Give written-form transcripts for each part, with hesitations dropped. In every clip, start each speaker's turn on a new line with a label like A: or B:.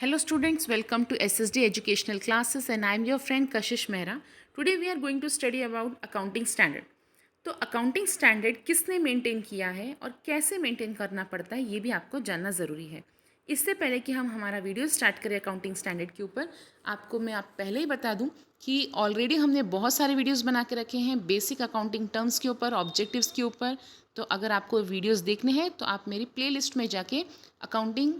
A: Hello students, welcome to SSD educational classes and I am your friend Kashish Mehra. Today we are going to study about accounting standard. तो accounting standard किसने maintain किया है और कैसे maintain करना पड़ता है ये भी आपको जानना ज़रूरी है। इससे पहले कि हम हमारा वीडियो स्टार्ट करें अकाउंटिंग स्टैंडर्ड के ऊपर, आपको मैं पहले ही बता दूं कि ऑलरेडी हमने बहुत सारे वीडियोस बना के रखे हैं बेसिक अकाउंटिंग टर्म्स के ऊपर, ऑब्जेक्टिव्स के ऊपर। तो अगर आपको वीडियोस देखने हैं तो आप मेरी प्लेलिस्ट में जाके अकाउंटिंग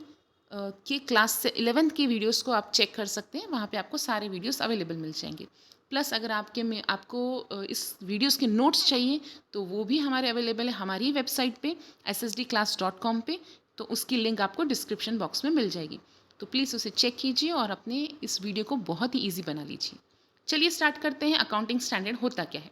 A: के क्लास से 11th के वीडियोस को आप चेक कर सकते हैं। वहाँ पे आपको सारे वीडियोस अवेलेबल मिल जाएंगे। प्लस अगर आपको इस वीडियोस के नोट्स चाहिए तो वो भी हमारे अवेलेबल है हमारी वेबसाइट पे ssdclass.com पे। तो उसकी लिंक आपको डिस्क्रिप्शन बॉक्स में मिल जाएगी। तो प्लीज़ उसे चेक कीजिए और अपने इस वीडियो को बहुत ही ईजी बना लीजिए। चलिए स्टार्ट करते हैं। अकाउंटिंग स्टैंडर्ड होता क्या है?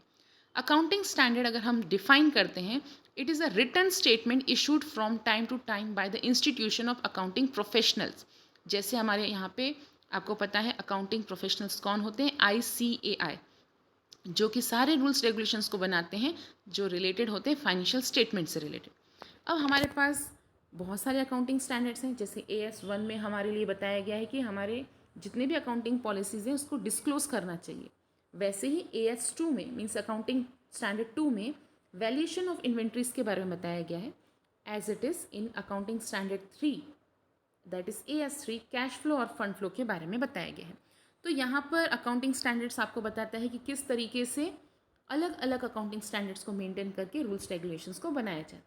A: अकाउंटिंग स्टैंडर्ड अगर हम डिफाइन करते हैं, it is a written statement issued from time to time by the institution of accounting professionals. जैसे हमारे यहाँ पे आपको पता है अकाउंटिंग प्रोफेशनल्स कौन होते हैं? ICAI, जो कि सारे रूल्स रेगुलेशंस को बनाते हैं जो रिलेटेड होते हैं फाइनेंशियल स्टेटमेंट से रिलेटेड। अब हमारे पास बहुत सारे अकाउंटिंग स्टैंडर्ड्स हैं। जैसे AS1 में हमारे लिए बताया गया है कि हमारे जितने भी अकाउंटिंग पॉलिसीज़ हैं उसको डिस्क्लोज करना चाहिए। वैसे ही AS2 में मीन्स अकाउंटिंग स्टैंडर्ड 2 में वैल्यूएशन ऑफ इन्वेंट्रीज के बारे में बताया गया है, as it is in accounting standard 3, that is AS3 cash flow और फंड फ्लो के बारे में बताया गया है। तो यहाँ पर अकाउंटिंग स्टैंडर्ड्स आपको बताता है कि किस तरीके से अलग अलग अकाउंटिंग स्टैंडर्ड्स को मेंटेन करके रूल्स रेगुलेशंस को बनाया जाता है।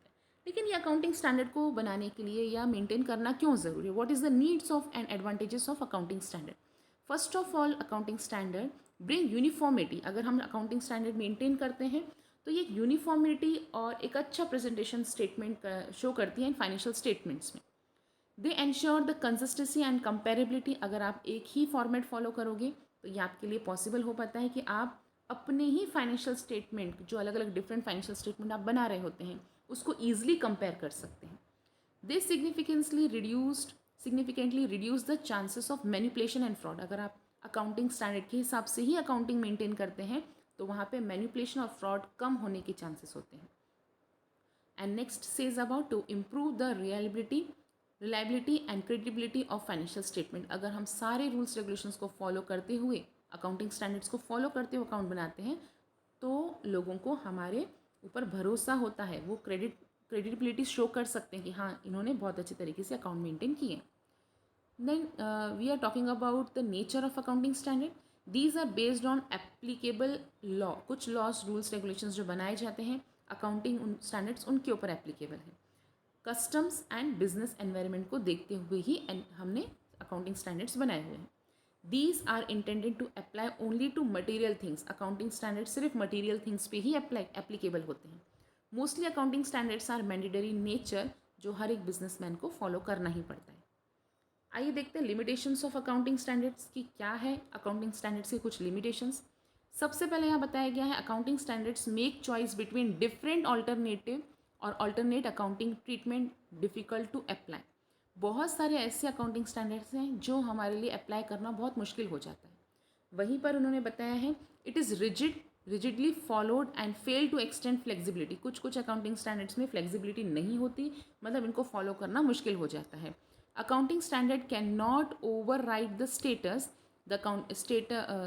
A: लेकिन ये अकाउंटिंग स्टैंडर्ड को बनाने के लिए या मेंटेन करना क्यों ज़रूरी है? What is the needs of and advantages of accounting standard? First of all, accounting standard bring uniformity. अगर हम अकाउंटिंग स्टैंडर्ड मेंटेन करते हैं तो ये यूनिफॉर्मिटी और एक अच्छा प्रेजेंटेशन स्टेटमेंट शो करती है इन फाइनेंशियल स्टेटमेंट्स में। They ensure the consistency and comparability. अगर आप एक ही फॉर्मेट फॉलो करोगे तो ये आपके लिए पॉसिबल हो पाता है कि आप अपने ही फाइनेंशियल स्टेटमेंट, जो अलग अलग डिफरेंट फाइनेंशियल स्टेटमेंट आप बना रहे होते हैं, उसको ईजिली कंपेयर कर सकते हैं। They significantly reduce the chances of manipulation and fraud. अगर आप अकाउंटिंग स्टैंडर्ड के हिसाब से ही अकाउंटिंग मेंटेन करते हैं तो वहाँ पे मैनिपुलेशन और फ्रॉड कम होने के चांसेस होते हैं। And next says about to improve the reliability and credibility of financial statement. अगर हम सारे रूल्स रेगुलेशंस को फॉलो करते हुए, अकाउंटिंग स्टैंडर्ड्स को फॉलो करते हुए अकाउंट बनाते हैं तो लोगों को हमारे ऊपर भरोसा होता है। वो क्रेडिबिलिटी शो कर सकते हैं कि हाँ, इन्होंने बहुत अच्छे तरीके से अकाउंट मेंटेन किए। Then we are talking about the nature of accounting standard. These are based on applicable law. कुछ लॉस, रूल्स, रेगुलेशंस जो बनाए जाते हैं अकाउंटिंग स्टैंडर्ड्स उनके ऊपर एप्लीकेबल है। कस्टम्स एंड बिजनेस एनवायरनमेंट को देखते हुए ही हमने अकाउंटिंग स्टैंडर्ड्स बनाए हुए हैं। These are intended to apply only to material things. Accounting standard सिर्फ मटीरियल थिंग्स पे ही एप्लीकेबल होते हैं। Mostly accounting standards are mandatory nature, जो हर एक बिजनेसमैन को फॉलो करना ही पड़ता है। आइए देखते हैं लिमिटेशंस ऑफ अकाउंटिंग स्टैंडर्ड्स की क्या है। अकाउंटिंग स्टैंडर्ड्स की कुछ लिमिटेशंस। सबसे पहले यहाँ बताया गया है accounting standards make choice between different alternative और alternate accounting treatment difficult to apply. बहुत सारे ऐसे अकाउंटिंग स्टैंडर्ड्स हैं जो हमारे लिए अप्लाई करना बहुत मुश्किल हो जाता है। वहीं पर उन्होंने बताया है it is rigidly followed and fail to extend flexibility. कुछ कुछ अकाउंटिंग स्टैंडर्ड्स में फ्लेक्सिबिलिटी नहीं होती, मतलब इनको फॉलो करना मुश्किल हो जाता है। Accounting standard cannot overwrite the status, the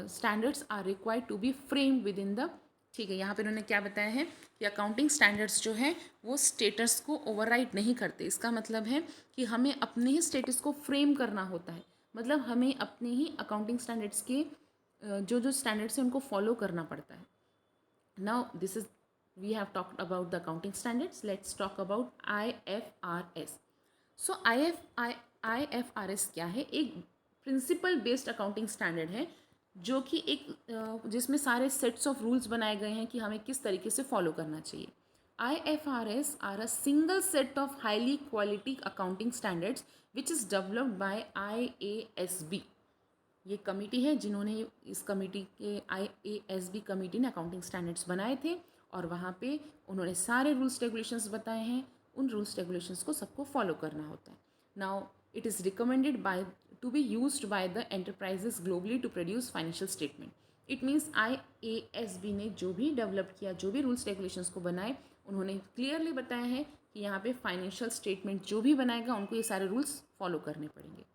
A: standards are required to be framed within the. ठीक है, यहाँ पे उन्होंने क्या बताया है कि अकाउंटिंग स्टैंडर्ड्स जो है वो स्टेटस को ओवरराइड नहीं करते। इसका मतलब है कि हमें अपने ही स्टेटस को फ्रेम करना होता है, मतलब हमें अपने ही अकाउंटिंग स्टैंडर्ड्स के जो जो स्टैंडर्ड्स हैं उनको फॉलो करना पड़ता है। Now this is we have talked about the accounting standards. Let's talk about IFRS। So IFRS क्या है? एक प्रिंसिपल बेस्ड अकाउंटिंग स्टैंडर्ड है जो कि एक जिसमें सारे सेट्स ऑफ रूल्स बनाए गए हैं कि हमें किस तरीके से फॉलो करना चाहिए। IFRS are a single set of highly quality accounting standards which is developed by IASB। ये कमेटी है जिन्होंने इस कमेटी के IASB कमेटी ने अकाउंटिंग स्टैंडर्ड्स बनाए थे और वहाँ पे उन्होंने सारे रूल्स रेगुलेशंस बताए हैं। उन रूल्स रेगुलेशंस को सबको फॉलो करना होता है। Now it is recommended by to be used by the enterprises globally to produce financial statement. It means IASB ने जो भी डेवलप किया, जो भी रूल्स रेगुलेशंस को बनाए, उन्होंने क्लियरली बताया है कि यहाँ पे फाइनेंशियल स्टेटमेंट जो भी बनाएगा उनको ये सारे रूल्स फॉलो करने पड़ेंगे।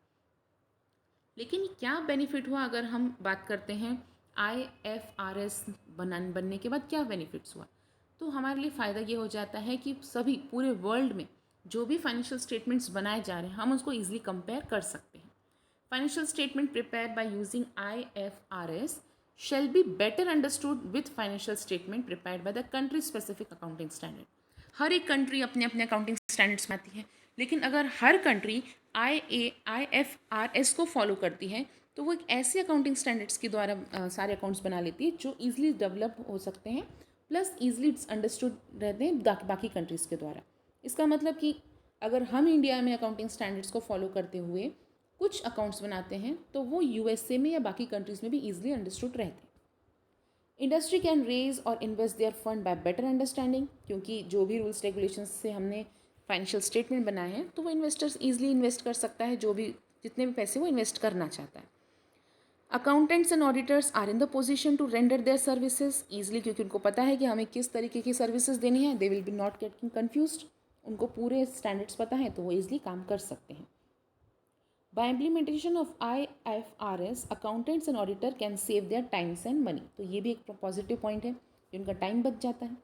A: लेकिन क्या बेनिफिट हुआ अगर हम बात करते हैं IFRS बनने के बाद क्या बेनिफिट्स हुआ, तो हमारे लिए फ़ायदा ये हो जाता है कि सभी पूरे वर्ल्ड में जो भी फाइनेंशियल स्टेटमेंट्स बनाए जा रहे हैं हम उसको ईजिली कंपेयर कर सकते हैं. Financial statement prepared by using IFRS shall be better understood with financial statement prepared by the country specific accounting standard. हर एक कंट्री अपने अपने अकाउंटिंग स्टैंडर्ड्स में आती है, लेकिन अगर हर कंट्री IFRS को फॉलो करती है तो वो एक ऐसे अकाउंटिंग स्टैंडर्ड्स के द्वारा सारे अकाउंट्स बना लेती है जो ईजिली डेवलप हो सकते हैं प्लस ईजिली अंडरस्टूड रहते हैं बाकी कंट्रीज़ के द्वारा. इसका मतलब कि अगर हम इंडिया में अकाउंटिंग स्टैंडर्ड्स को फॉलो करते हुए कुछ अकाउंट्स बनाते हैं तो वो USA में या बाकी कंट्रीज़ में भी ईजिली अंडरस्टूड रहते हैं. Industry can raise or invest their fund by better understanding, क्योंकि जो भी रूल्स रेगुलेशंस से हमने फाइनेंशियल स्टेटमेंट बनाए हैं तो वो इन्वेस्टर्स ईजिली इन्वेस्ट कर सकता है जो भी जितने भी पैसे वो इन्वेस्ट करना चाहता है. Accountants and auditors are in the position to render their services easily, क्योंकि उनको पता है कि हमें किस तरीके की सर्विसेज देनी है. They will be not getting confused, उनको पूरे स्टैंडर्ड्स पता है तो वो ईजिली काम कर सकते हैं. By implementation of IFRS, accountants and auditor can save their times and money. तो ये भी एक पॉजिटिव पॉइंट है कि उनका टाइम बच जाता है.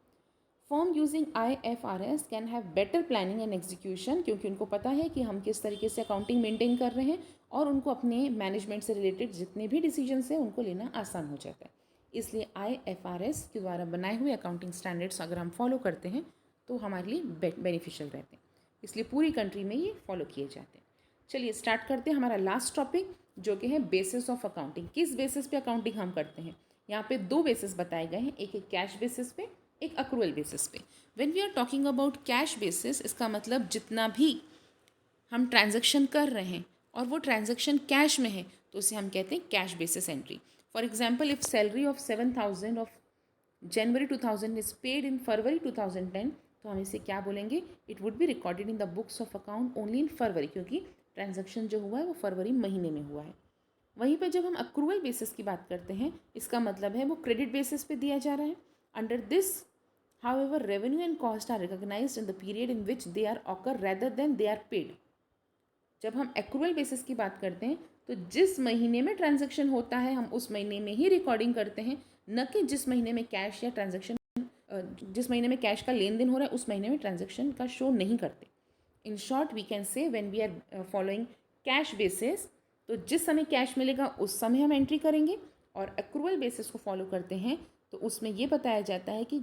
A: Form using IFRS can have better planning and execution, क्योंकि उनको पता है कि हम किस तरीके से अकाउंटिंग मेंटेन कर रहे हैं और उनको अपने मैनेजमेंट से रिलेटेड जितने भी डिसीजंस हैं उनको लेना आसान हो जाता है. इसलिए IFRS के द्वारा बनाए हुए अकाउंटिंग स्टैंडर्ड्स अगर हम फॉलो करते हैं तो हमारे लिए बेनिफिशियल रहते हैं. इसलिए पूरी कंट्री में ये फॉलो किए जाते हैं. चलिए स्टार्ट करते हैं हमारा लास्ट टॉपिक जो कि है बेसिस ऑफ अकाउंटिंग. किस बेसिस पे अकाउंटिंग हम करते हैं. यहाँ पे दो बेसिस बताए गए हैं, एक कैश बेसिस पे, एक अक्रूवल बेसिस पे. When we are talking about cash basis, इसका मतलब जितना भी हम ट्रांजैक्शन कर रहे हैं और वो ट्रांजैक्शन कैश में है तो उसे हम कहते हैं cash basis entry. For example, if salary of 7,000 of January 2000 is paid in February 2010, तो हम इसे क्या बोलेंगे. It would be recorded in the books of account only in February, क्योंकि ट्रांजैक्शन जो हुआ है वो फरवरी महीने में हुआ है. वहीं पर जब हम अक्रूवल बेसिस की बात करते हैं, इसका मतलब है वो क्रेडिट बेसिस पे दिया जा रहा है. Under this however revenue and cost are recognised in the period in which they are occur rather than they are paid. जब हम एक्रूवल बेसिस की बात करते हैं तो जिस महीने में ट्रांजैक्शन होता है हम उस महीने में ही रिकॉर्डिंग करते हैं, न कि जिस महीने में कैश या ट्रांजैक्शन जिस महीने में कैश का लेन देन हो रहा है उस महीने में ट्रांजैक्शन का शो नहीं करते. In short we can say when we are following cash basis, तो जिस समय कैश मिलेगा उस समय हम एंट्री करेंगे, और एक्रूवल बेसिस को फॉलो करते हैं तो उसमें ये बताया जाता है कि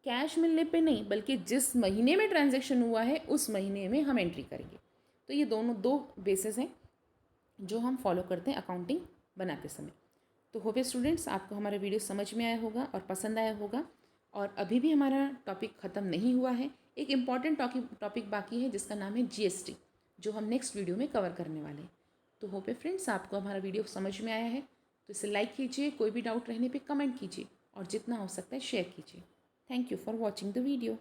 A: कैश मिलने पे नहीं बल्कि जिस महीने में ट्रांजैक्शन हुआ है उस महीने में हम एंट्री करेंगे. तो ये दोनों दो बेसिस हैं जो हम फॉलो करते हैं अकाउंटिंग बनाते समय. तो होप स्टूडेंट्स आपको हमारा वीडियो समझ में आया होगा और पसंद आया होगा. और अभी भी हमारा टॉपिक ख़त्म नहीं हुआ है, एक इम्पॉर्टेंट टॉपिक बाकी है जिसका नाम है GST, जो हम नेक्स्ट वीडियो में कवर करने वाले हैं. तो होप फ्रेंड्स आपको हमारा वीडियो समझ में आया है, तो इसे लाइक कीजिए, कोई भी डाउट रहने पे कमेंट कीजिए और जितना हो सकता है शेयर कीजिए. Thank you for watching the video.